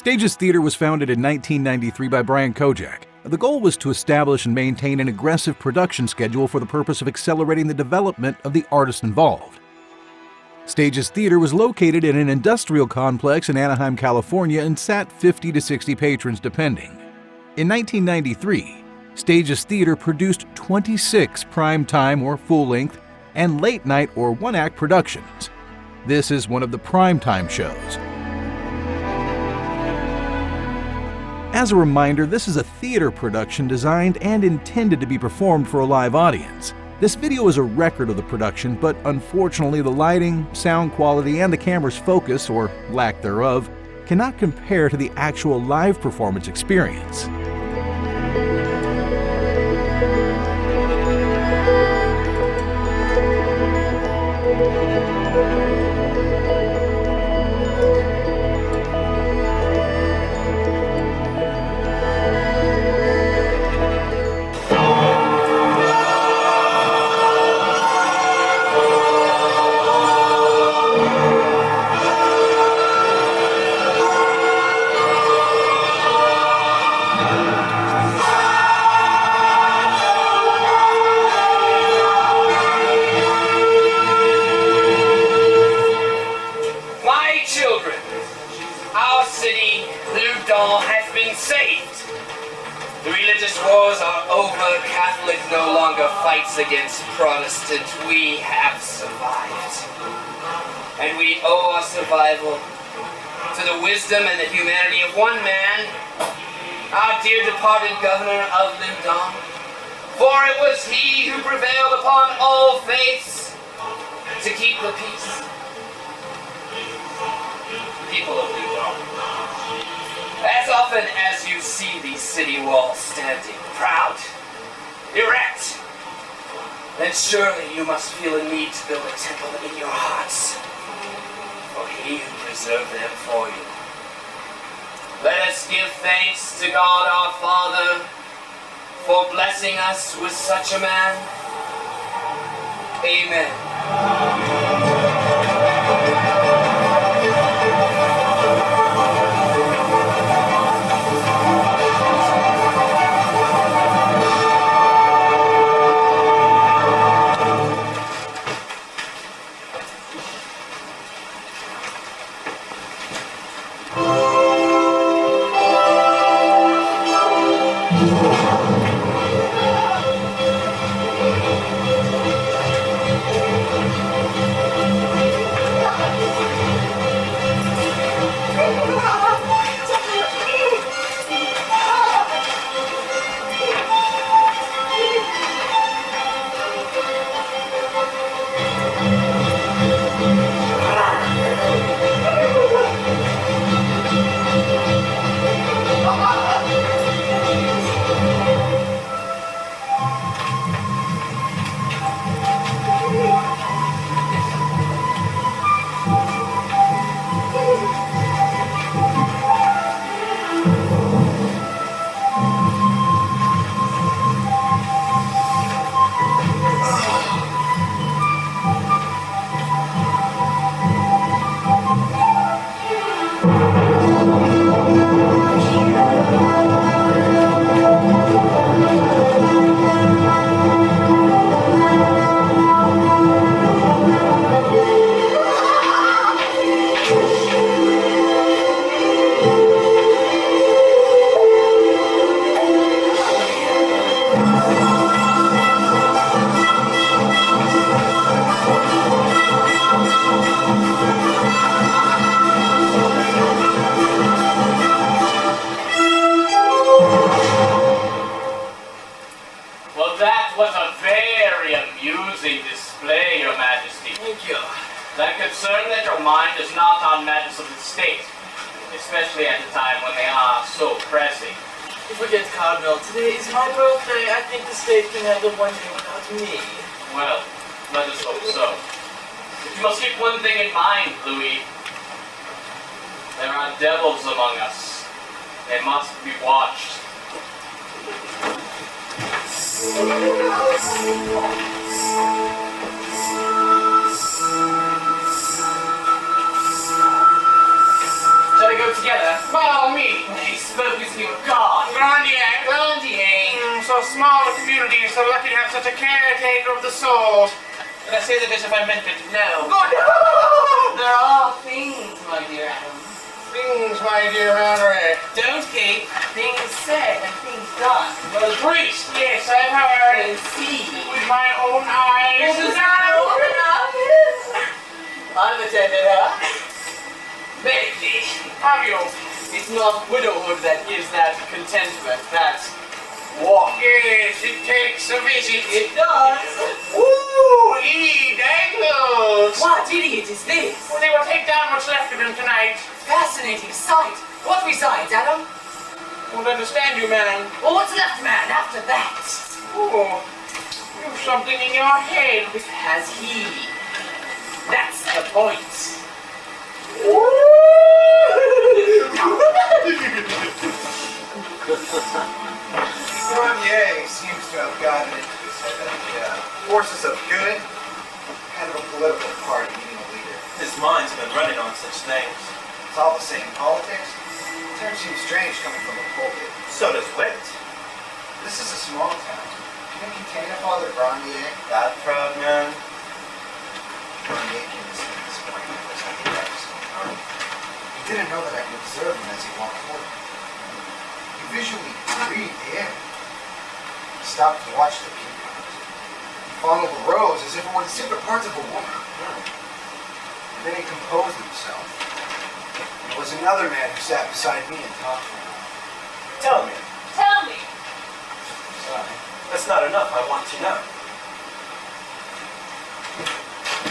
Stages Theater was founded in 1993 by Brian Kojak. The goal was to establish and maintain an aggressive production schedule for the purpose of accelerating the development of the artists involved. Stages Theater was located in an industrial complex in Anaheim, California, and sat 50 to 60 patrons depending. In 1993, Stages Theater produced 26 prime-time or full-length and late-night or one-act productions. This is one of the prime-time shows. As a reminder, this is a theater production designed and intended to be performed for a live audience. This video is a record of the production, but unfortunately the lighting, sound quality, and the camera's focus, or lack thereof, cannot compare to the actual live performance experience. Against Protestant, we have survived. And we owe our survival to the wisdom and the humanity of one man, our dear departed governor of Langon. For it was he who prevailed upon all faiths to keep the peace. People of Langon, as often as you see these city walls standing proud, erect, then surely you must feel a need to build a temple in your hearts, for he who preserved them for you. Let us give thanks to God our Father for blessing us with such a man. Amen. Well, let us hope so. But you must keep one thing in mind, Louis. There are devils among us. They must be watched. Shall we go together? Follow me. smaller community is so lucky to have such a caretaker of the soul. Did I say that as if I meant it? No. Good. There are things, my dear Adam. Things, my dear Henry. Don't keep things said and things done. Well, the priest, yes, I've heard. And see. With my own eyes. I've attended her. Maybe. Have you? It's not widowhood that gives that contentment, that walk. Yes, it takes a visit. It does. Ooh, he dangles. What idiot is this? Well, they will take down what's left of him tonight. Fascinating sight. What besides, Adam? Won't understand you, man. Well, what's left, man, after that? Oh, you've something in your head. Has he? That's the point. Grenier seems to have gotten into this forces of good, kind of a political party needing a leader. His mind's been running on such things. It's all the same politics. The term seems strange coming from a pulpit. So does wit. This is a small town. Can it contain a Father Grandier? That proud man. Grandier came to see me this morning because I think I was in the army. He didn't know that I could observe him as he walked toward me. He visually breathed the air. He stopped to watch the people. He fondled the rose as if it were the secret parts of a woman. And then he composed himself. There was another man who sat beside me and talked to him. Tell me. Tell me. Sorry. That's not enough. I want to know.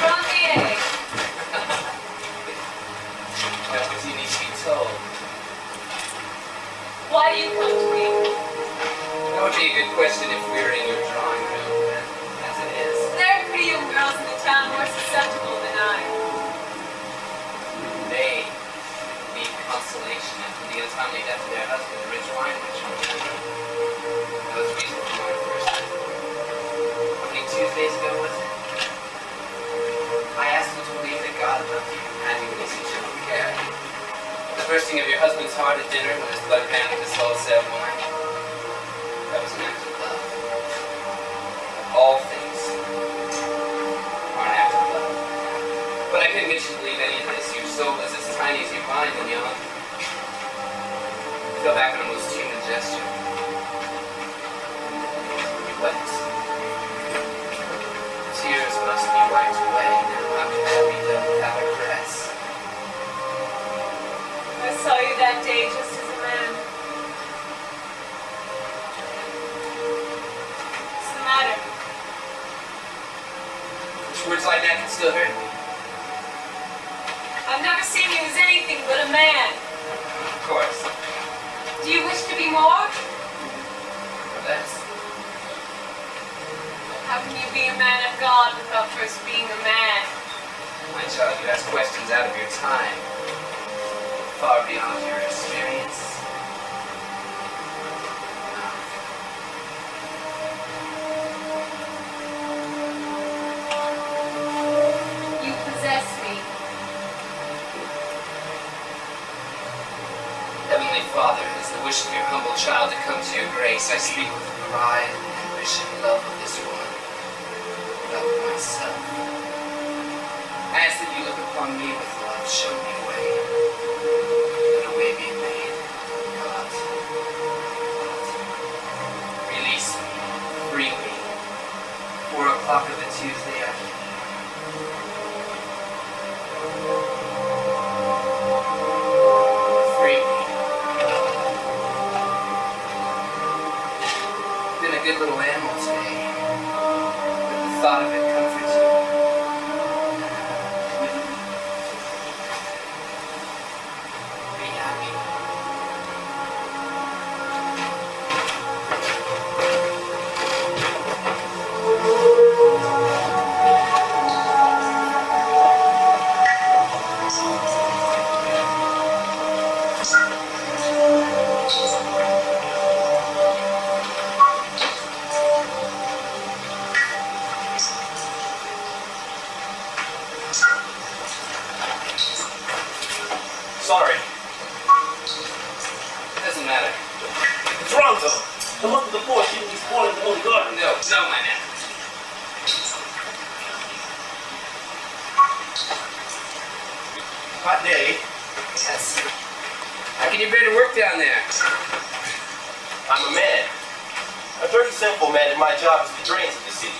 Grandier. That's what you need to be told. Why do you come to me? That would be a good question if we were in your drawing room, but as it is. There are pretty young girls in the town more susceptible than I. They need consolation after the untimely death of their husband, the rich wine merchant. That was the reason for my first visit. How many Tuesdays ago was it? I asked you to believe that God loved you and you would teach him care. The bursting of your husband's heart at dinner when his blood ran with his soul sailed wine. That was an act of love. All things are an act of love. But I couldn't get you to believe any of this. Your soul is as tiny as your mind and young. Fell back on a most human gesture. You wept. Tears must be wiped away. Now how can that be done without a caress? I saw you that day just as a man. What's the matter? Which words like that can still hurt me. I've never seen you as anything but a man. Of course. Do you wish to be more? Or less. How can you be a man of God without first being a man? My child, you ask questions out of your time. Far beyond your experience. You possess me. Heavenly Father, as the wish of your humble child to come to your grace, I speak with pride and ambition, love of this woman, love of myself. I ask that you look upon me with love, show me a way. Let a way be made. God. Release me, free me. 4 o'clock of the Tuesday afternoon. Free me. Been a good little animal today, but the thought of it comforts you. Be happy. Sorry. It doesn't matter. What's wrong, though? The month before, she didn't All in the holy garden. No, my man. Hot day. Yes. How can you bear to work down there? I'm a man. A very simple man, and my job is the drains of the city.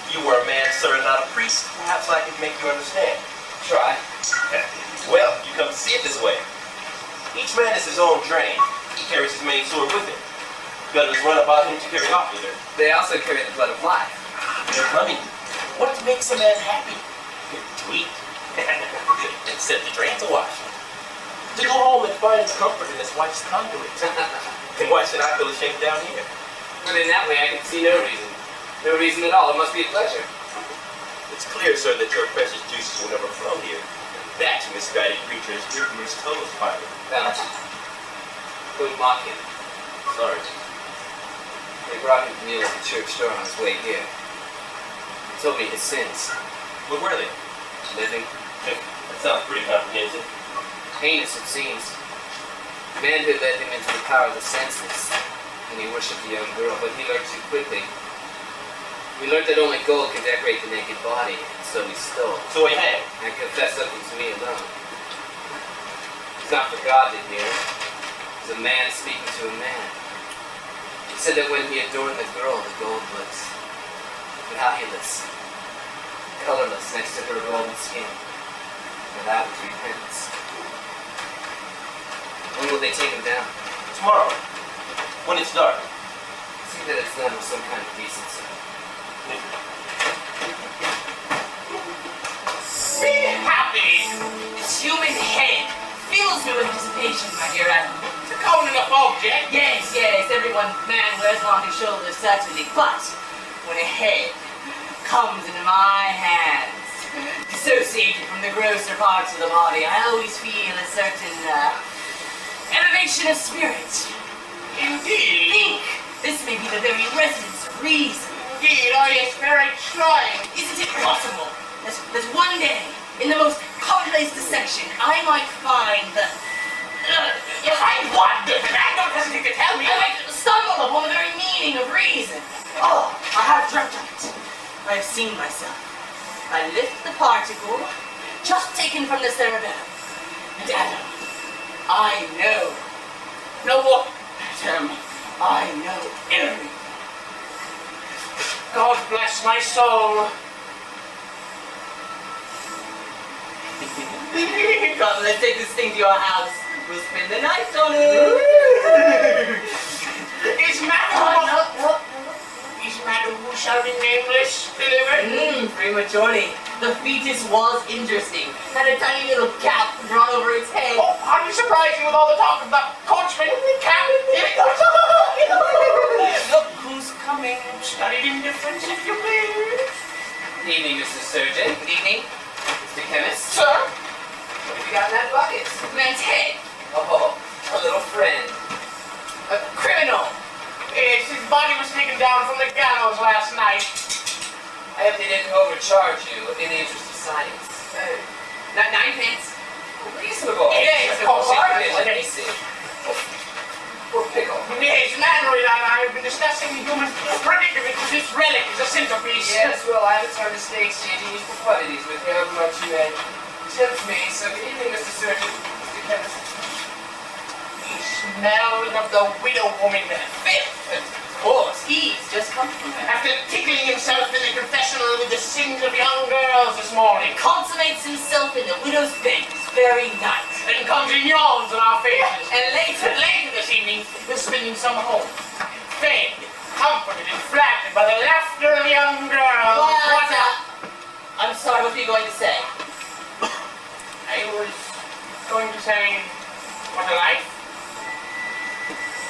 If you were a man, sir, and not a priest, perhaps I could make you understand. Try. Well, you come to see it this way. Each man is his own drain. He carries his main sword with him. Gutters run about him to carry off with him. They also carry the blood of life. I mean, what makes a man happy? To eat. And set the drain to wash. To go home and find comfort in his wife's conduit. And why should I feel ashamed down here? But in that way, I can see no reason. No reason at all. It must be a pleasure. It's clear, sir, that your precious juices will never flow here. That misguided creature is here from his toes, pilot. Don't mock him. Sorry. They brought him to kneel at the church door on his way here. He told me his sins. What were they? Living. That sounds pretty comprehensive. Heinous, it seems. Manhood led him into the power of the senses, and he worshipped the young girl, but he learned too quickly. He learned that only gold could decorate the naked body, and so he stole. So he hanged. And confessed something to me alone. It's not for God to hear. It's a man speaking to a man. He said that when he adorned the girl, the gold was valueless, colorless next to her golden skin. And that was repentance. When will they take him down? Tomorrow. When it's dark. See that it's done with some kind of decency. Be happy! This human head fills me with anticipation, my dear Admiral. It's a common enough object. Yes, man wears long shoulders, certainly. But when a head comes into my hands, dissociated from the grosser parts of the body, I always feel a certain elevation of spirit. Indeed. Think this may be the very residence of reason. Indeed, it's very trying. Isn't it possible that one day, in the most commonplace dissection, I might find the... Find what? I don't hesitate to tell me. I might stumble upon the very meaning of reason. Oh, I have dreamt of it. I have seen myself. I lift the particle, just taken from the cerebellum. And Adam, I know. Know what? Adam, I know everything. God bless my soul. Come, let's take this thing to your house. We'll spend the night on it. Is Madam who shall be nameless delivered? Prematurely. The fetus was interesting. Had a tiny little cap drawn over its head. Oh, are you surprising with all the talk of the coachman and the cabin? Look who's coming. Studied indifference, if you please. Good evening, Mr. Surgeon. Good evening, Mr. Chemist. Sir? What have you got in that bucket? Man's head. Oh, a little friend. A criminal. Yes, his body was taken down from the gallows last night. I hope they didn't overcharge you in the interest of science. Not 9 pence. Reasonable. Yes, of course. Let me see. Poor pickle. Yes, Manuel and I have been discussing the human predicament with this relic as a centerpiece. Yes, well, I haven't started stay exchanging these profundities with however much you may tempt me. So good evening, Mr. Surgeon, Mr. Chemist. He smelled of the widow woman filth. Of course, he's just come from there. After tickling himself in the confessional with the sins of young girls this morning. Consummates himself in the widow's bed this very night. And comes and yawns on our faces. And later this evening, we're spending some home. Fed, comforted, and flattered by the laughter of young girls. What I'm sorry, what were you going to say? I was going to say, what a life.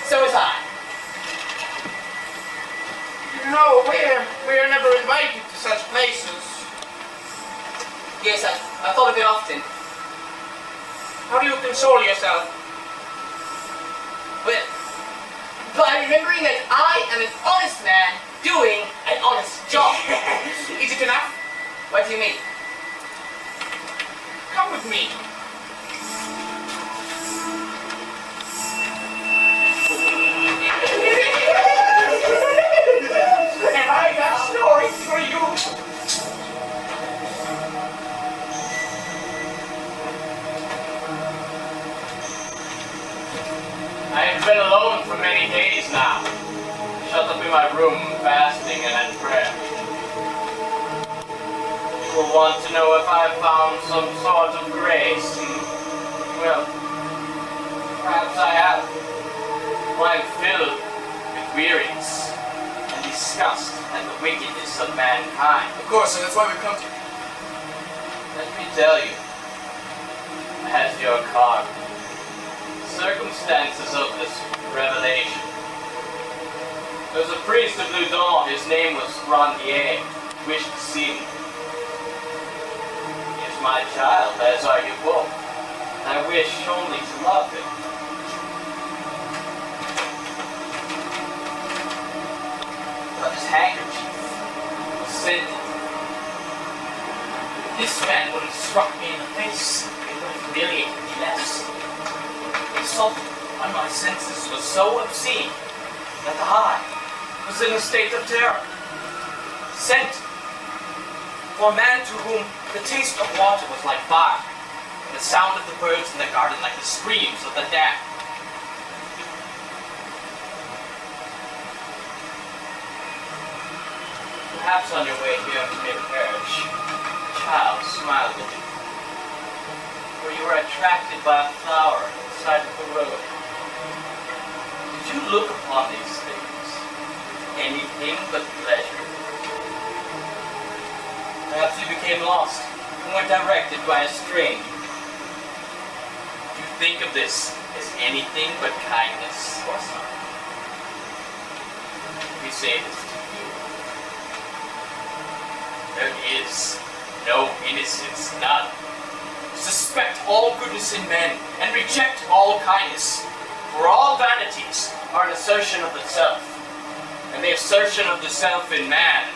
So was I. No, we're never invited to such places. Yes, I thought of it often. How do you console yourself? Well, by remembering that I am an honest man doing an honest job. Is it enough? What do you mean? Come with me. I've been alone for many days now, shut up in my room, fasting and at prayer. You will want to know if I have found some sort of grace. Well, perhaps I have. For I am filled with weariness and disgust at the wickedness of mankind. Of course, and that's why we've come to you. Let me tell you, as your card, circumstances of this revelation. There was a priest of Loudon, his name was Randi, wished to see me. He is my child, as are you both. I wish only to love him. But his handkerchief was scented. This man would have struck me in the face. It would have humiliated me less. The assault on my senses was so obscene that I was in a state of terror. Sent for a man to whom the taste of water was like fire, and the sound of the birds in the garden like the screams of the damned. Perhaps on your way here to mid-parish, a child smiled at you, for you were attracted by a flower on the side of the road. Did you look upon these things with anything but pleasure? Perhaps you became lost and were directed by a stranger. Do you think of this as anything but kindness? Of course not. We say this to you. There is no innocence, none. Suspect all goodness in men and reject all kindness. For all vanities are an assertion of the self, and the assertion of the self in man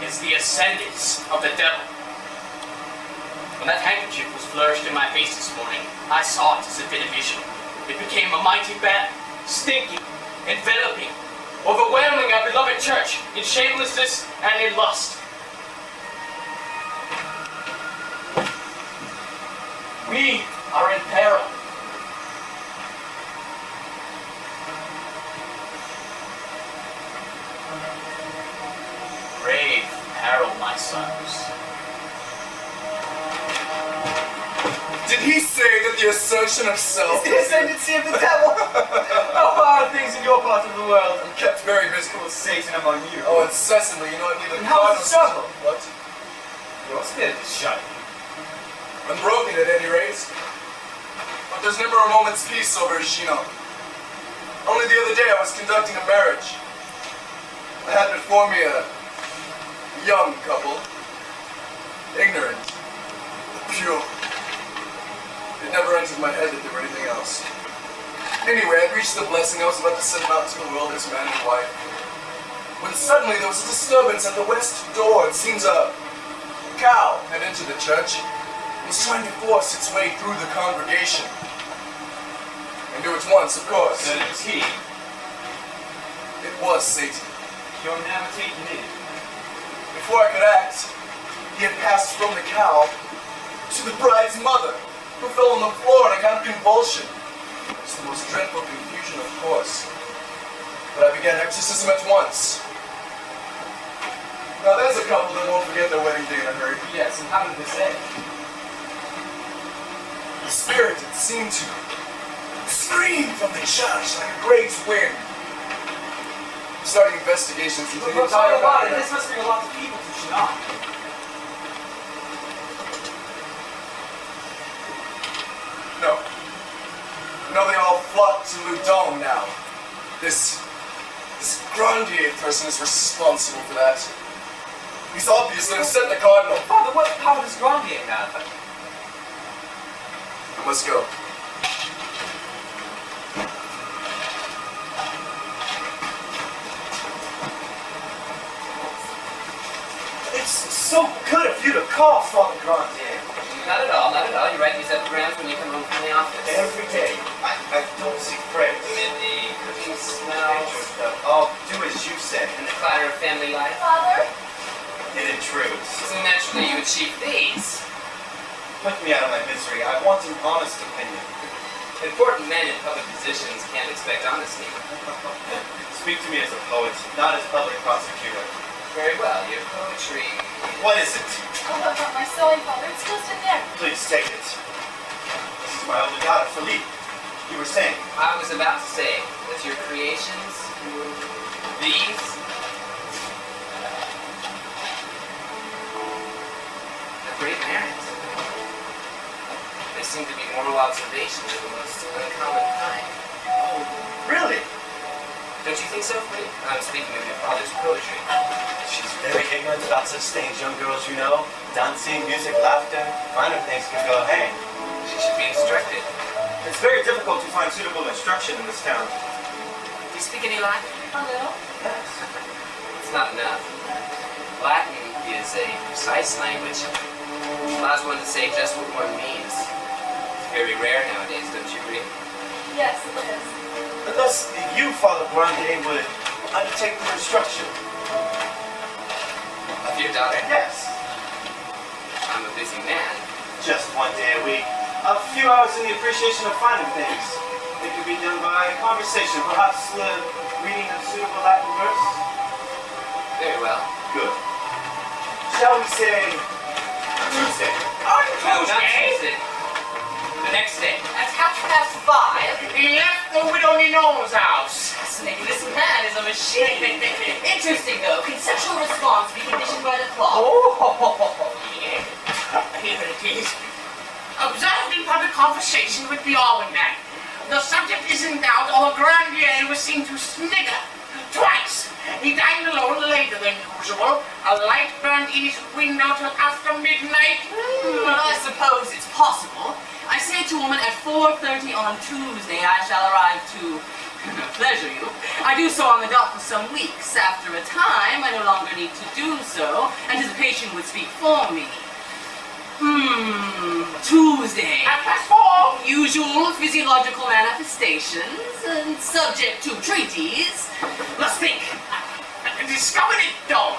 is the ascendance of the devil. When that handkerchief was flourished in my face this morning, I saw it as if in a vision. It became a mighty ban, stinking, enveloping, overwhelming our beloved church in shamelessness and in lust. We are in peril. Grave peril, my sons. Did he say that the assertion of self The ascendancy of the devil! How are things in your part of the world? I'm kept very busy. With Satan among you. Oh, incessantly, you know, I believe And how is the struggle? What? Your spirit is shut. Unbroken at any rate. But there's never a moment's peace over Ishino. Only the other day I was conducting a marriage. I had before me a young couple. Ignorant. Pure. It never entered my head that there were anything else. Anyway, I'd reached the blessing. I was about to send them out to the world as man and wife. When suddenly there was a disturbance at the west door. It seems a cow had entered the church. Was trying to force its way through the congregation. And do it once, of course. Then it was he. It was Satan. Your Amitin did. Before I could act, he had passed from the cow to the bride's mother, who fell on the floor in a kind of convulsion. It's the most dreadful confusion, of course. But I began exorcism at once. Now there's a couple that won't forget their wedding day in a hurry. Yes, and how did this end? The spirit, it seemed to scream from the church like a great wind. Starting investigations into the entire matter. This must bring a lot of people to Shinnok. No. No, they all flock to Loudon now. This Grandier person is responsible for that. He's obviously upset the cardinal. Father, what power does Grandier have? I must go. It's so good of you to call Father Grandier. Not at all, not at all. You write these epigrams when you come home from the office. Every day. I don't see friends. Amid the cooking smells I'll do as you say. and the clatter of family life. Father? It intrudes. So naturally you achieve these. Put me out of my misery. I want an honest opinion. Important men in public positions can't expect honesty. Speak to me as a poet, not as public prosecutor. Very well, your poetry. What is it? Oh, about my sewing, Father. It's just in there. Please take it. This is my only daughter, Philippe. You were saying? I was about to say that your creations, these, have great merit. They seem to be moral observations of the most uncommon kind. Oh, really? Don't you think so, Philippe? I'm speaking of your father's poetry. She's very ignorant about such things, young girls, you know. Dancing, music, laughter, finer things can go hang. She should be instructed. It's very difficult to find suitable instruction in this town. Do you speak any Latin? A little. Yes. It's not enough. Latin is a precise language. It allows one to say just what one means. It's very rare nowadays, don't you agree? Yes, it is. But thus, you, Father Randi, would undertake the instruction. Of your daughter? Yes. I'm a busy man. Just one day a week. A few hours in the appreciation of finer things. It could be done by conversation, perhaps reading a suitable Latin verse. Very well. Good. Shall we say Tuesday? On No, not Tuesday, Tuesday. The next day. at 5:30, He left the widow Ninon's house. fascinating. This man is a machine. Interesting, though. Conceptual response be conditioned by the clock. Oh, yeah. Here it is. Observed in public conversation with the almanac. The subject is in doubt, or Grandier was seen to snigger. Twice. He dined alone later than usual. A light burned in his window till after midnight. Well, I suppose it's possible. I say to a woman at 4:30 on Tuesday I shall arrive to pleasure you. I do so on the dot for some weeks. After a time, I no longer need to do so. Anticipation would speak for me. Tuesday. At +4. Usual physiological manifestations and subject to treaties. Let's think. Discovered at dawn.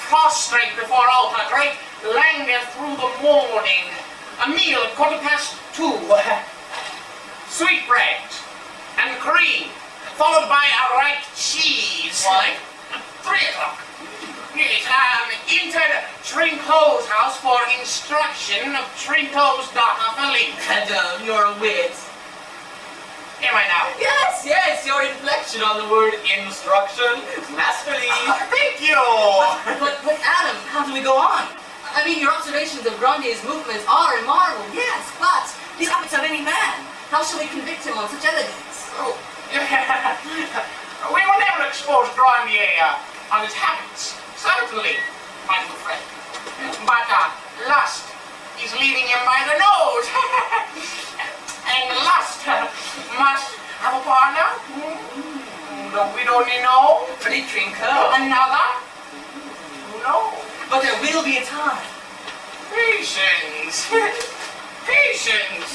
Prostrate before altar. Great languor through the morning. A meal at 2:15. Sweetbread and cream, followed by a ripe cheese. Why? 3 o'clock. Yes, entered Trinco's house for instruction of Trinco's daughter, Philippe. Perdue, you're a wit. Am I now? Yes, your inflection on the word instruction is masterly. Thank you. But Adam, how do we go on? I mean, your observations of Grandi's movements are remarkable, yes, but the habits of any man. How shall we convict him on such elegance? Oh. We will never expose Grandier on his habits. Certainly, my good friend. But lust is leading him by the nose. And lust must have a partner. We don't know. Pretty Krinke. Another? No. But there will be a time. Patience. Patience.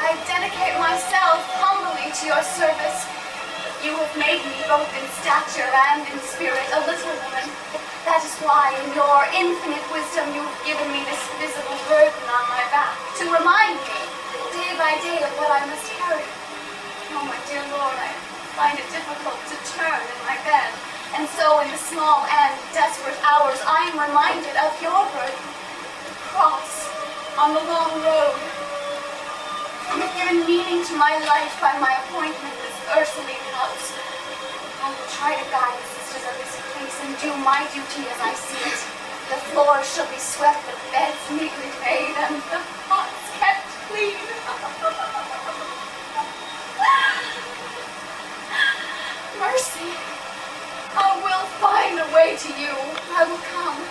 I dedicate myself humbly to your service. You have made me both in stature and in spirit a little woman. That is why in your infinite wisdom you have given me this visible burden on my back, to remind me day by day of what I must carry. Oh, my dear Lord, I find it difficult to turn in my bed. And so in the small and desperate hours I am reminded of your burden, the cross on the long road. You have given meaning to my life by my appointment as Ursuline House. I will try to guide the sisters of this place and do my duty as I see it. The floors shall be swept, the beds neatly made, and the pots kept clean. Mercy, I will find a way to you. I will come.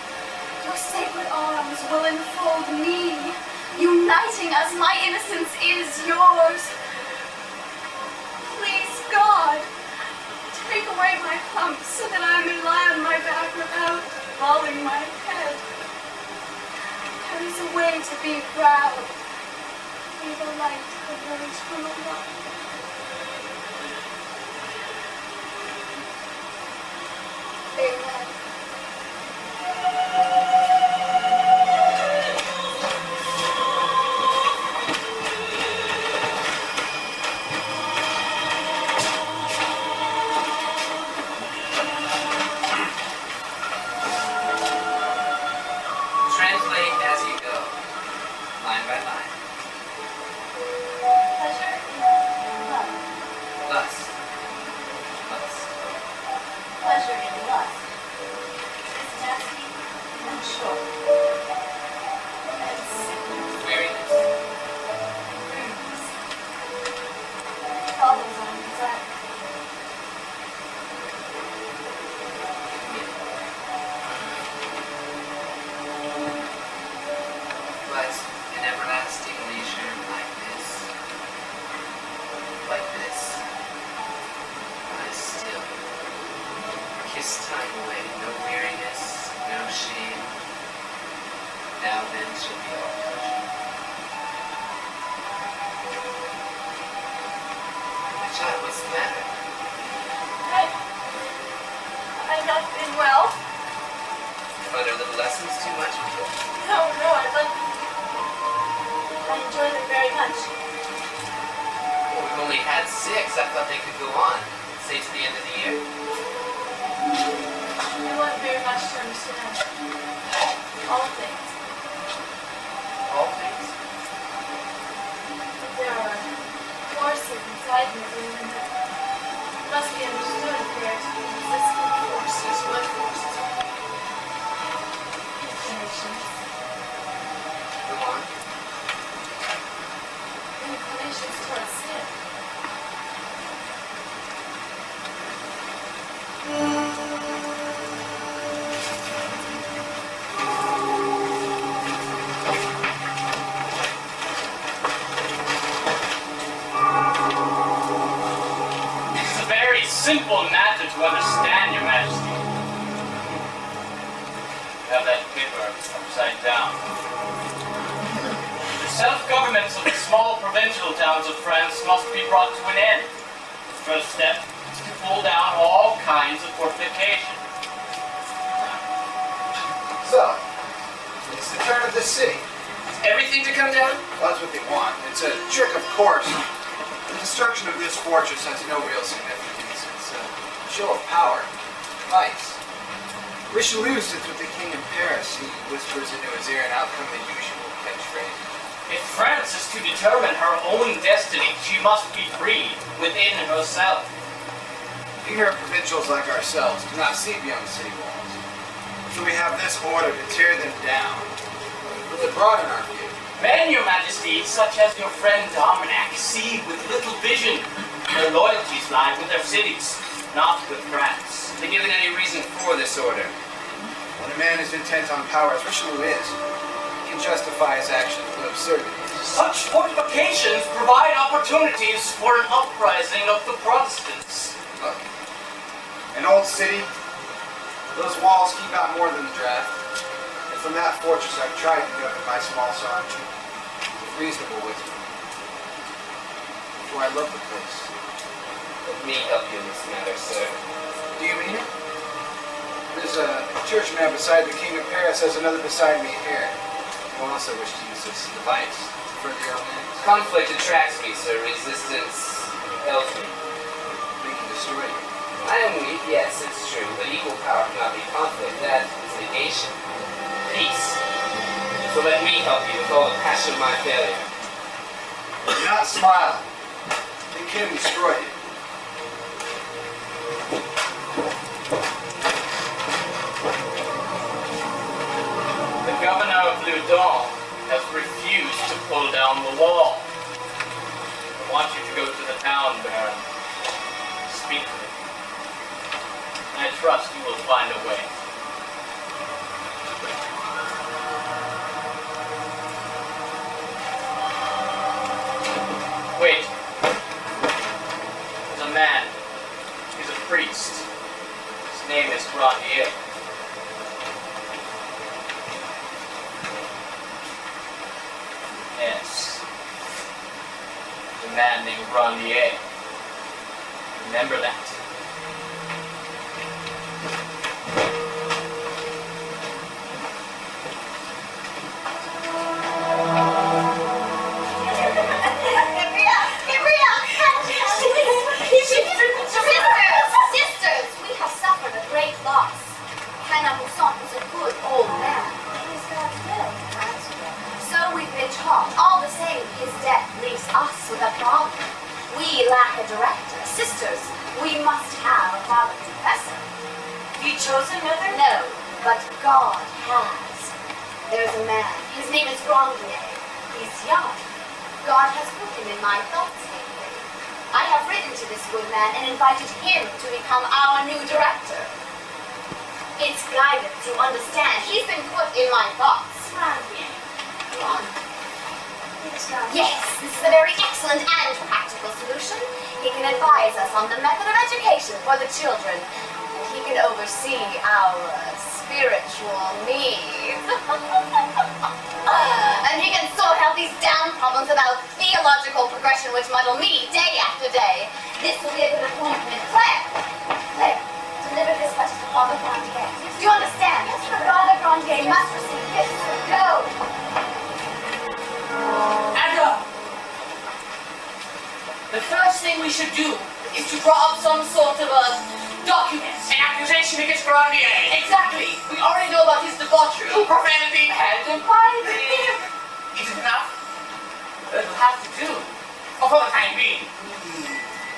Your sacred arms will enfold me, uniting us. My innocence is yours. Please, God, take away my humps so that I may lie on my back without lolling my head. There is a way to be proud be the light of your eternal love. Amen. Translate as you go, line by line. Pleasure in love. Lust. Lust. Pleasure in lust is nasty and short. And sickness Weariness. follows on desire. But an everlasting leisure like this, lie still. Kiss time away, no weariness, no shame. Now then shall be all pleasure. My child, what's the matter? I've not been well. Fun our little lessons too much? No, I love them. I enjoy them very much. Well, we've only had 6. I thought they could go on. Say to the end of the year. I want very much to understand all things. All things. There are forces inside me that must be understood if they are to be resisted. Forces? What forces? Inclinations. Go on. Inclinations towards sin. It's a very simple matter to understand, Your Majesty. You have that paper upside down. The self-governments of the small provincial towns of France must be brought to an end. The first step is to pull down all kinds of fortification. So, it's the turn of the city. Everything to come down? Well, that's what they want. It's a trick, of course. The destruction of this fortress has no real significance. It's a show of power, vice. Richelieu sits with the king in Paris. He whispers into his ear and out come the usual catchphrase. If France is to determine her own destiny, she must be free within herself. Ignorant provincials like ourselves do not see beyond city walls. So we have this order to tear them down. But they broaden our view. Men, Your Majesty, such as your friend Dominic, see with little vision. Their loyalties lie with their cities, not with France. Have they given any reason for this order? When a man is intent on power, as Richelieu is, he can justify his actions with absurdities. Such fortifications provide opportunities for an uprising of the Protestants. Look, an old city, those walls keep out more than the draft. And from that fortress I've tried to govern my small son with reasonable wisdom. For I love the place. Let me help you in this matter, sir. Do you mean it? There's a churchman beside the King of Paris, there's another beside me here. Who also wish to use this device for their own ends. Conflict attracts me, sir. Resistance compels me. We can destroy you. I am weak, yes, it's true, but equal power cannot be conflict. That is negation. Peace. So let me help you with all the passion of my failure. Do not smile. They can destroy you. The governor of Loudon has refused to pull down the wall. I want you to go to the town, Baron. Speak to him. I trust you will find a way. Wait. There's a man. He's a priest. His name is Randi. Yes. man named Randi. Remember that. Sisters, we have suffered a great loss. Hannah Mousson was a good old man. His God's will. So we've been taught. All the same, his death leaves us with a problem. We lack a director. Sisters, we must have a father confessor. You chosen, Mother? No, but God has. There's a man. His name is Grandier. He's young. God has put him in my thoughts lately. I have written to this good man and invited him to become our new director. It's guidance, you understand. He's been put in my thoughts. Grandier. Yes, this is a very excellent and practical solution. He can advise us on the method of education for the children. And he can oversee our spiritual needs. And he can sort out these damn problems about theological progression which muddle me day after day. This will be a good appointment. Claire, deliver this letter to Father Grandier. Do you understand? Yes, Father Grandier must receive this. Go. Andrew! The first thing we should do is to draw up some sort of a document. An accusation against Grandier. Exactly! We already know about his debauchery. Profanity. And impiety. Is it enough? It'll have to do. Or for the time being?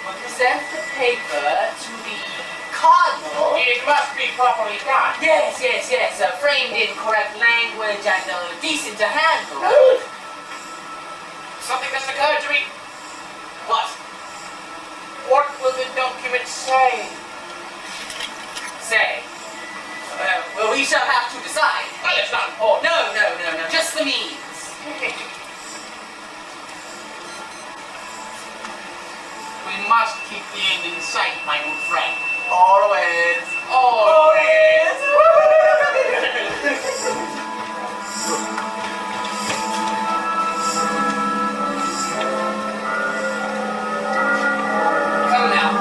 We'll present the paper to the Cardinal. It must be properly done. Yes. Framed in correct language and decent to handle. Something just occurred to me. What? What will the document say? Say. Well, we shall have to decide. Well, it's not important. No. Just the means. We must keep the end in sight, my good friend. Always. Come now.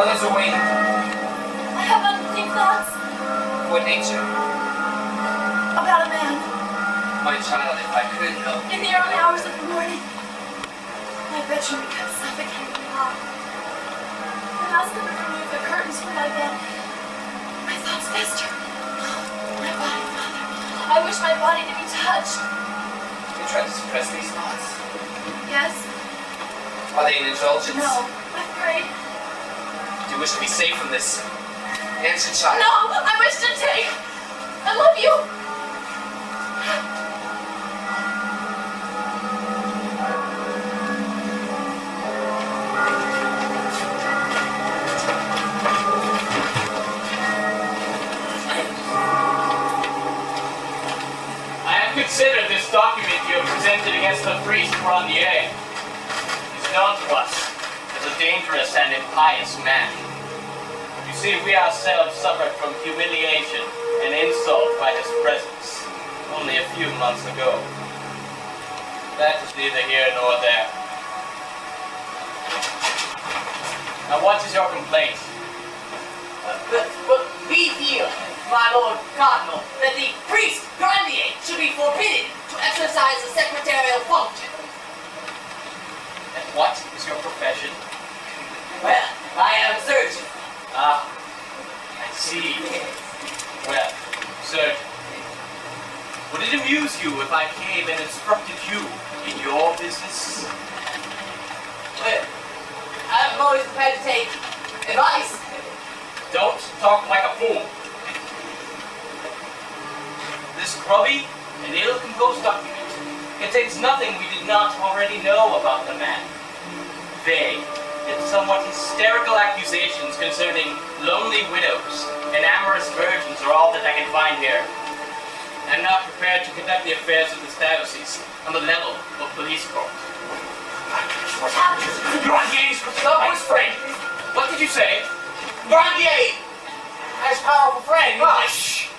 Others are waiting. I have unclean thoughts What nature? about a man. My child, if I could help. In the early hours of the morning, my bedroom becomes suffocatingly hot. I ask them to remove the curtains from my bed. My thoughts fester. My body, Father. I wish my body to be touched. You try to suppress these thoughts. Yes. Are they an indulgence? No. I'm afraid. Do you wish to be safe from this? Answer, child. No. I wish to take. I love you. Consider this document you have presented against the priest Grandier. He's known to us as a dangerous and impious man. You see, we ourselves suffered from humiliation and insult by his presence only a few months ago. That is neither here nor there. Now, what is your complaint? But we feel, my Lord Cardinal, that the priest Grandier should be forbidden to exercise a secretarial function. And what is your profession? Well, I am surgeon. Ah, I see. Well, surgeon, would it amuse you if I came and instructed you in your business? Well, I'm always prepared to take advice. Don't talk like a fool. This grubby and ill-composed document contains nothing we did not already know about the man. Vague, yet somewhat hysterical accusations concerning lonely widows and amorous virgins are all that I can find here. I'm not prepared to conduct the affairs of this diocese on the level of police court. What happened? Grandier's Stop whispering! What did you say? Grandier has powerful friends. Hush!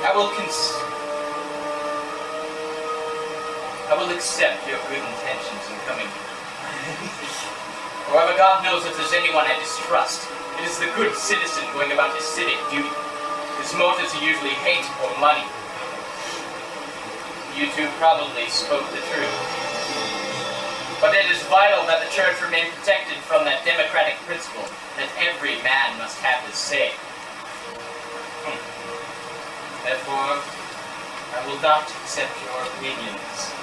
I will I will accept your good intentions in coming here. However, God knows if there's anyone I distrust, it is the good citizen going about his civic duty. His motives are usually hate or money. You two probably spoke the truth. But it is vital that the church remain protected from that democratic principle that every man must have his say. Therefore, I will not accept your opinions.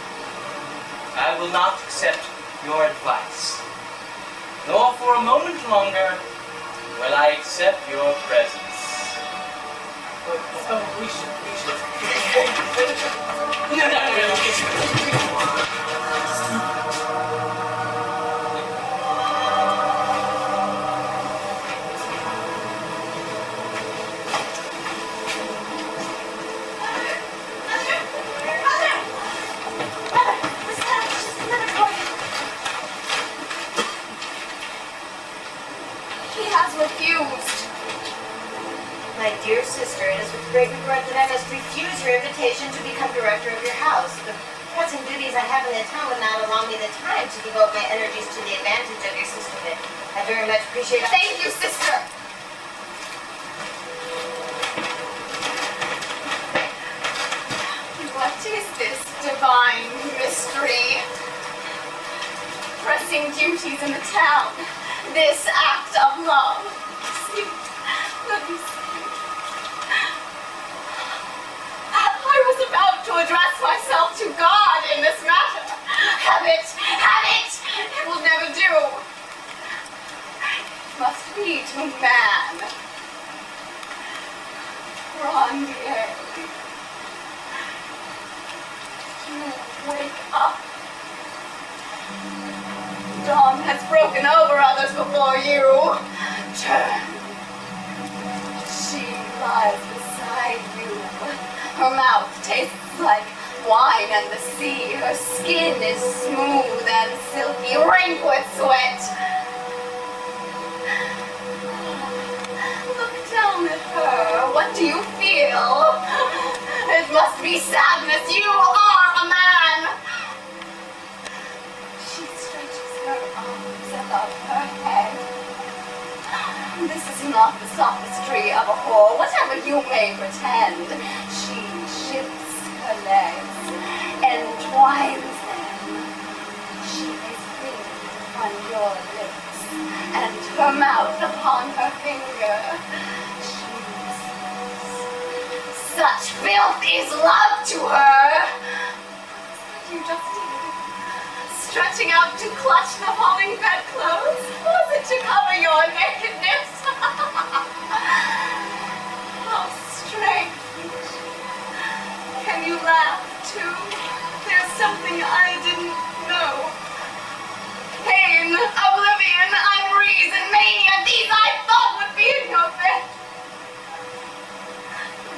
I will not accept your advice. Nor for a moment longer will I accept your presence. We should. No. My dear sister, it is with great regret that I must refuse your invitation to become director of your house. The pressing duties I have in the town would not allow me the time to devote my energies to the advantage of your sisterhood. I very much appreciate it. Thank you, sister. What is this divine mystery? Pressing duties in the town. This act of love. See, let me see. I was about to address myself to God in this matter. Have it! It will never do. It must be to man. Randi, you wake up. Dawn has broken over others before you. Turn. She lies beside you. Her mouth tastes like wine and the sea. Her skin is smooth and silky, rank with sweat. Look down at her. What do you feel? It must be sadness. You are a man. She stretches her arms above her head. This is not the sophistry of a whore, whatever you may pretend. She shifts her legs, entwines them. She is pinned on your lips, and her mouth upon her finger. She whispers. Such filth is love to her. You just did. Stretching out to clutch the falling bedclothes? Was it to cover your nakedness? How strange. Can you laugh too? There's something I didn't know. Pain, oblivion, unreason, mania, these I thought would be in your bed.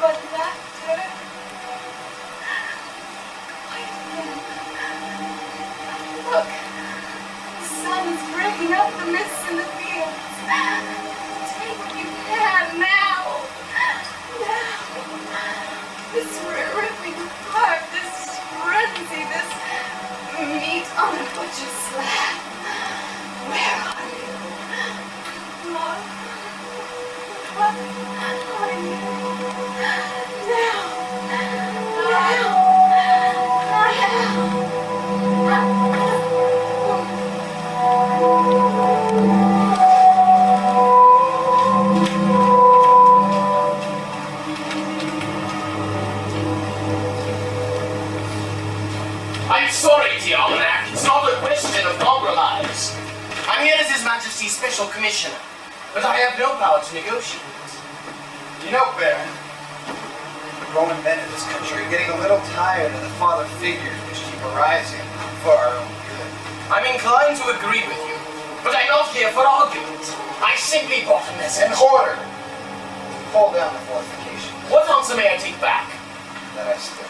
But laughter. Look, the sun is breaking up the mists in the fields. Take what you can now. This ripping apart, this frenzy, this meat on a butcher's slab. Where are you? Love? What are you? Now. I'm sorry, dear Almanac. It's not a question of compromise. I'm here as His Majesty's Special Commissioner, but I have no power to negotiate. You know, Baron, the Roman men in this country are getting a little tired of the father figures which keep arising for our own good. I'm inclined to agree with you, but I'm not here for argument. I simply brought a message. An order. Pull down the fortification. What answer may I take back? That I still.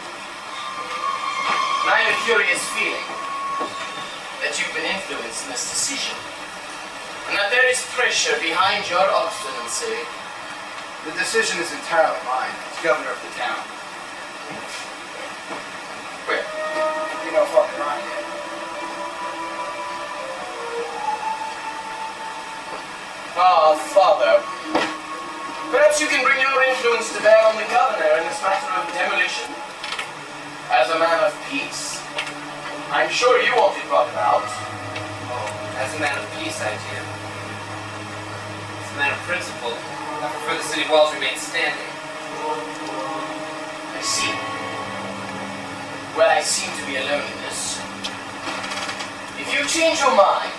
I have a curious feeling that you've been influenced in this decision, and that there is pressure behind your obstinacy. The decision is entirely mine as governor of the town. Well, You know, Father Ah, Father. Perhaps you can bring your influence to bear on the governor in this matter of demolition. As a man of peace, I'm sure you want it brought about. Oh, as a man of peace, I do. As a man of principle, I prefer the city walls remain standing. I see. Well, I seem to be alone in this. If you change your mind,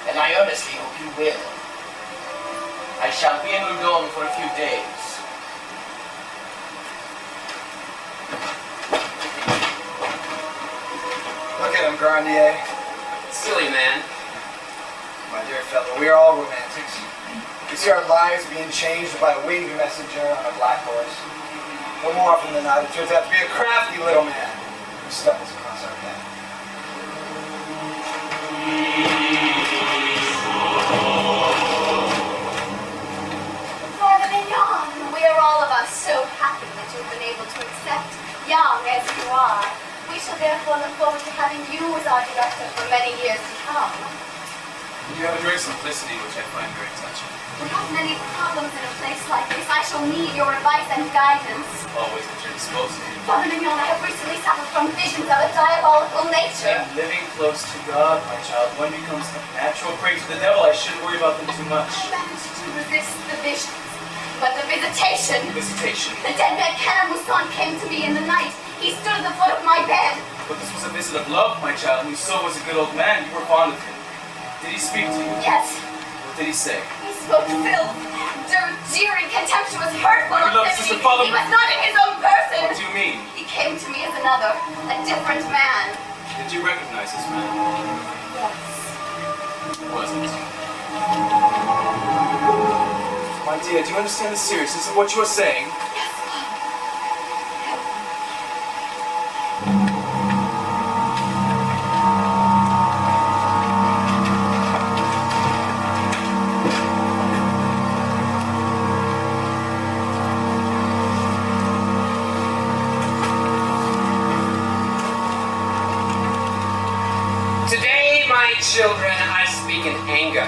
and I earnestly hope you will, I shall be in Langon for a few days. Look at him, Grandier. Silly man. My dear fellow, we are all romantics. We see our lives being changed by a winged messenger on a black horse. But more often than not, it turns out to be a crafty little man who stumbles across our path. Father Mignon, we are all of us so happy that you've been able to accept, young as you are. We shall therefore look forward to having you as our director for many years to come. You have a great simplicity, which I find very touching. We have many problems in a place like this. I shall need your advice and guidance. Always at your disposal. Father Mignon, I have recently suffered from visions of a diabolical nature. And living close to God, my child, one becomes a natural prey to the devil. I shouldn't worry about them too much. I managed to resist the visions, but the visitation. Visitation. The dead-bed Canon Mousson came to me in the night. He stood at the foot of my bed. But this was a visit of love, my child. Mousson was a good old man. You were fond of him. Did he speak to you? Yes. What did he say? He spoke filth, dirt, jeering, contemptuous, hurtful, My beloved obscenity. sister, follow He me. was not in his own person. What do you mean? He came to me as another, a different man. Did you recognize this man? Yes. Who was it? My dear, do you understand the seriousness of what you are saying? Yes, Father. Today, my children, I speak in anger.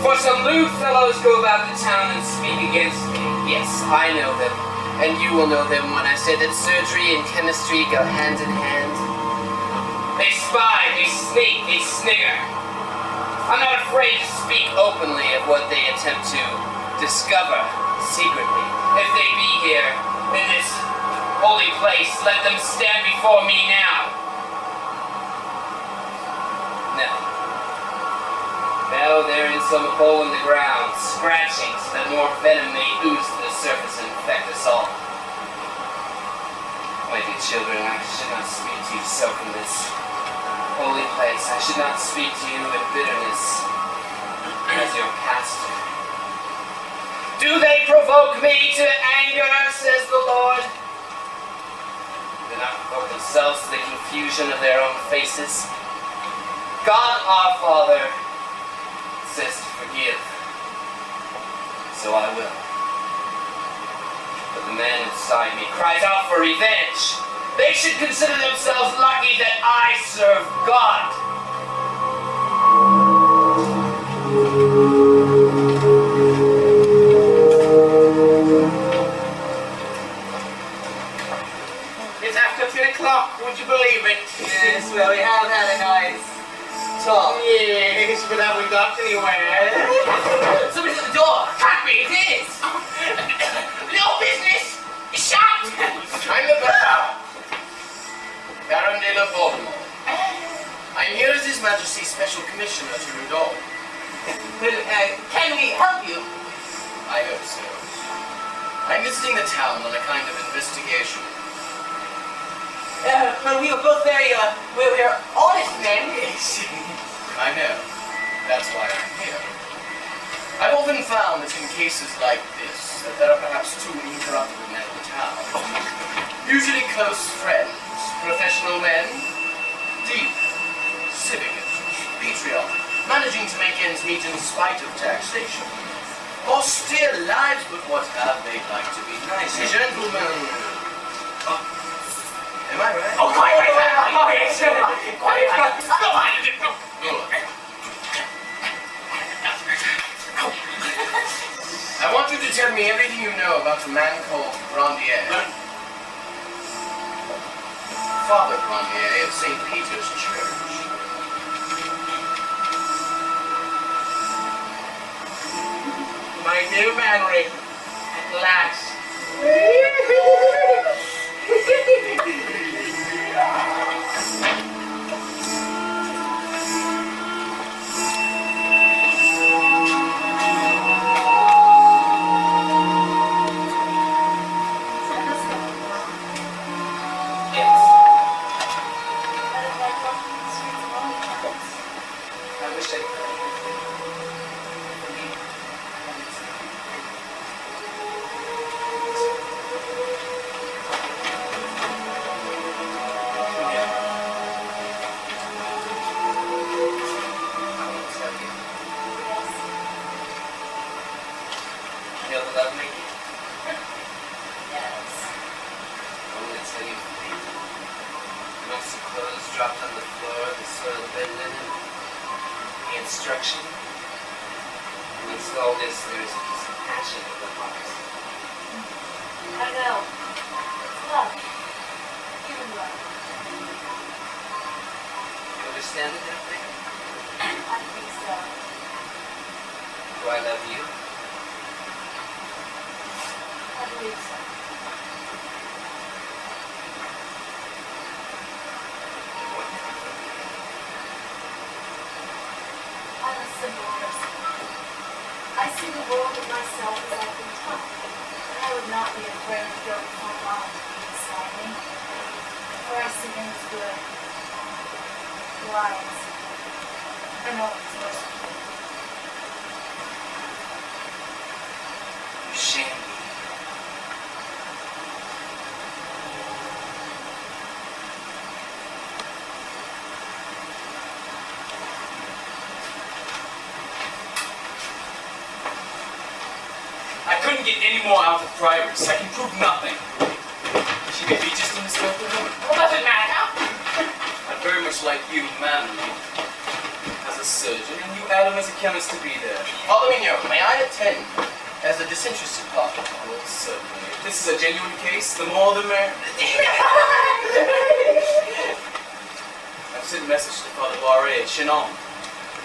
For some lewd fellows go about the town and speak against me. Yes, I know them, and you will know them when I say that surgery and chemistry go hand in hand. They spy, they sneak, they snigger. I'm not afraid to speak openly of what they attempt to discover secretly. If they be here, in this holy place, let them stand before me now. No, they're in some hole in the ground, scratching so that more venom may ooze to the surface and infect us all. My dear children, I should not speak to you so from this holy place. I should not speak to you in bitterness as your pastor. Do they provoke me to anger, says the Lord? Do not provoke themselves to the confusion of their own faces. God our Father says to forgive, so I will. But the man inside me cries out for revenge. They should consider themselves lucky that I serve God. It's after 3 o'clock, would you believe it? Yes, well, we have had a nice talk. Yes, but have we got anywhere? Somebody's at the door. Happy! It is. No business! Shut! I'm the Baron. Baron de Lavelle. I'm here as His Majesty's Special Commissioner to Rudolph. Well, can we help you? I hope so. I'm visiting the town on a kind of investigation. Well, we were both very, we're honest men. I know. That's why I'm here. I've often found that in cases like this, that there are perhaps two incorruptible men in town. Usually close friends, professional men, deep, civic interests, patriotic, managing to make ends meet in spite of taxation. Austere lives, but what have they like to be nice? Gentlemen. Oh. Am I right? Oh, quiet! Quiet! Go on! tell me everything you know about the man called Grandier? Father Grandier of St. Peter's Church. My new mannery, at last. More out of Priors. I can prove nothing. She could be just in the scope of it. What does it matter? I'm very much like you, man. As a surgeon, and you, Adam, as a chemist to be there. Aluminium, may I attend as a disinterested party? Well, certainly. If this is a genuine case, the more the merrier. I've sent a message to Father Barre at Chinon.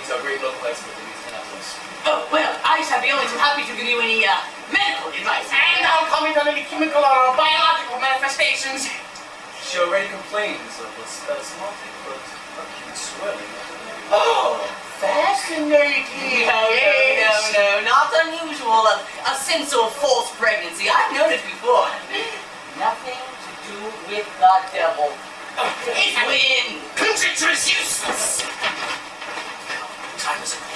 He's our great local expert in these Annapolis. Oh, well, I shall be only too happy to give you any, medical advice. And I'll comment on any chemical or biological manifestations. She already complains of a spasmodic but acute swelling. Oh, fascinating. No, not unusual. A sense of false pregnancy. I've noticed before. Nothing to do with the devil. It's wind. Conjecture is useless. Time is up.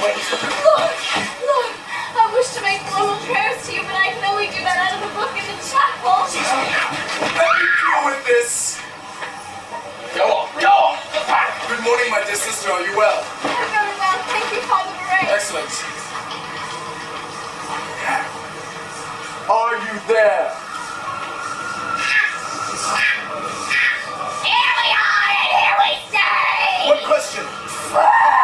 Lord, I wish to make formal prayers to you, but I can only do that out of the book in the chapel. Let me deal with this. Go on. Good morning, my dear sister. Are you well? Very well, thank you, Father Barre. Excellent. Are you there? Here we are, and here we stay. One question.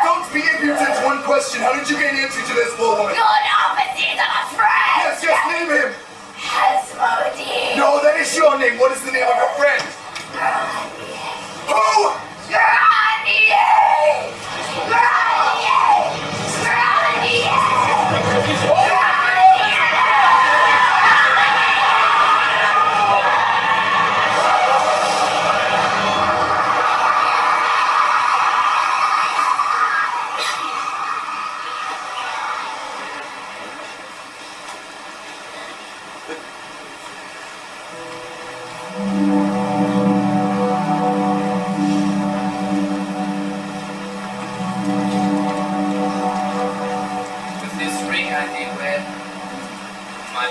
Don't be impudent. One question. How did you get an answer to this poor woman? Good offices of a friend. Yes, name him. Asmodee. No, that is your name. What is the name of your friend? Who?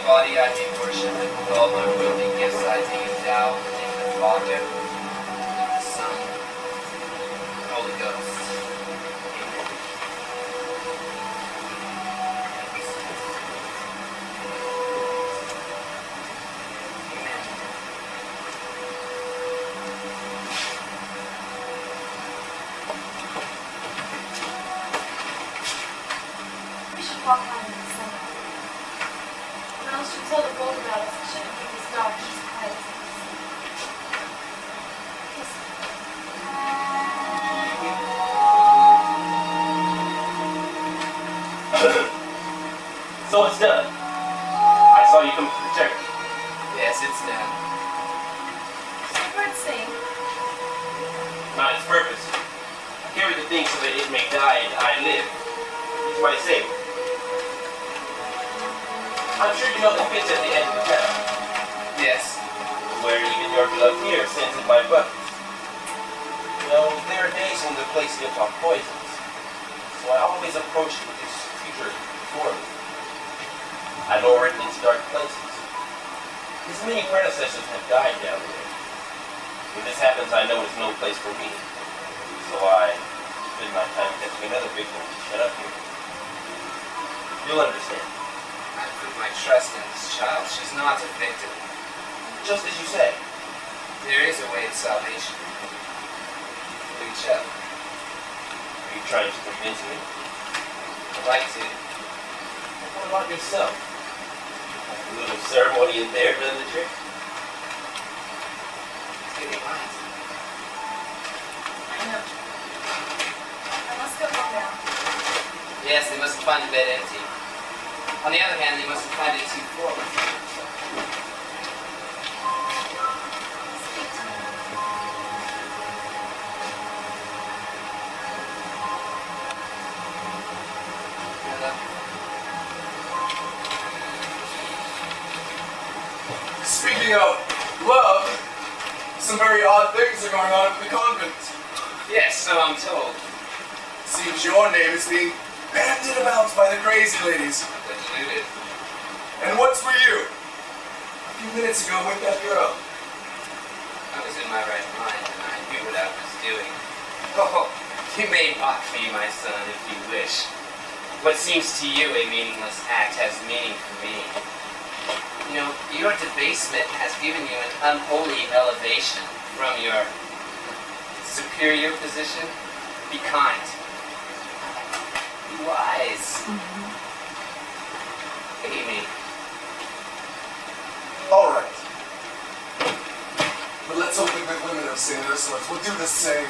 body I may worship, and with all my worldly gifts I may endow in the name of the Father, the Son, and the Holy Ghost. told the gold about us, it shouldn't be this dark, as quiet as it So it's done. I saw you come to the church. Yes, it's done. Birds sing. Not its purpose. Carry the thing so that it may die and I live. That's what I say. I'm sure you know the pits at the end of the town. Yes. Where even your beloved here sends in my buckets. You know, there are days when the place gets off poisons. So I always approach it with this future before me. I lower it into dark places. His many predecessors have died down there. When this happens, I know it's no place for me. So I spend my time catching another victim to shut up here. You'll understand. I put my trust in this child. She's not a victim. Just as you say. There is a way to salvation. Reach up. Are you trying to convince me? I'd like to. What about yourself? A little ceremony in there does the trick? It's getting light. I know. I must go home now. Yes, they mustn't find the bed empty. On the other hand, they mustn't find it too full. Speak to me. I love you. Speaking of love, some very odd things are going on at the convent. Yes, so I'm told. Seems your name is being banded about by the crazy ladies. But deluded. And what's for you? A few minutes ago with that girl. I was in my right mind and I knew what I was doing. Oh, you may mock me, my son, if you wish. What seems to you a meaningless act has meaning for me. You know, your debasement has given you an unholy elevation from your superior position. Be kind. Be wise. Aime. All right. But let's hope the good women have seen their swords. We'll do the same.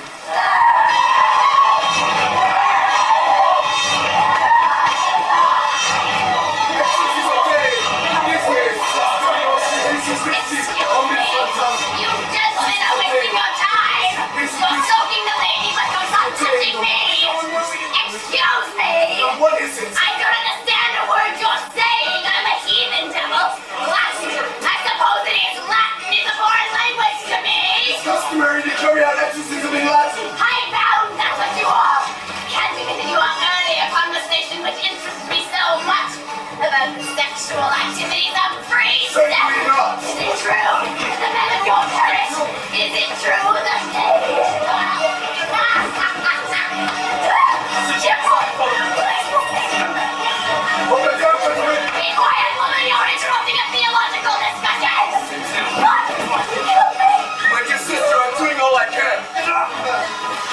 You gentlemen are wasting your time! You're soaking the lady, but you're not touching me! Excuse me! What is it? I don't understand a word you're saying! I'm a heathen devil! Latin! I suppose it is Latin is a foreign language to me! It's customary to carry out exorcism in Latin. Hidebound, that's what you are! Can't we continue our earlier conversation which interests me so much about the sexual activities of free sex? Certainly not. Is it true? The men of your parish? Is it true? The Be quiet, woman! You're interrupting a theological discussion! My dear sister, I'm doing all I can.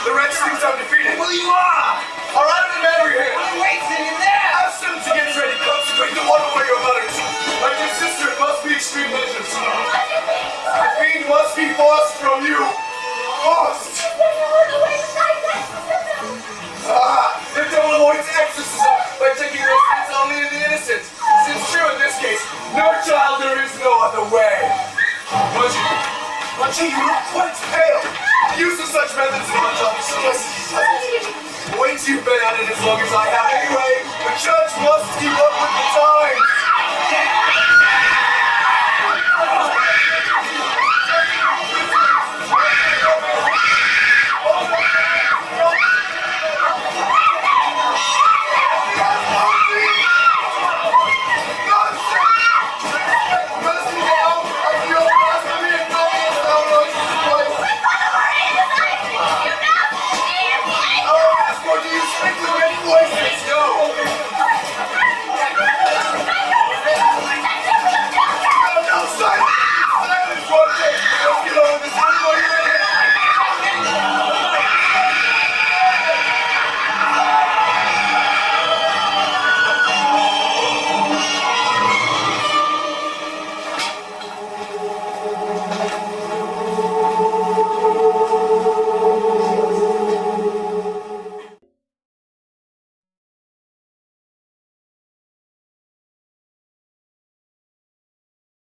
The wretch thinks I'm defeated. Well, you are! All right, I'm marry here. I'm waiting in there! Ask them to get ready. Consecrate the water where your mothers. My dear sister, it must be extreme measures. The fiend must be forced from you. Forced! The devil avoids exorcism by taking residence only in the innocent. Since true in this case, no child, there is no other way. Munchie, you look quite pale. The use of such methods in my job is just... Wait, you've been at it as long as I have anyway. The church must keep up with the times.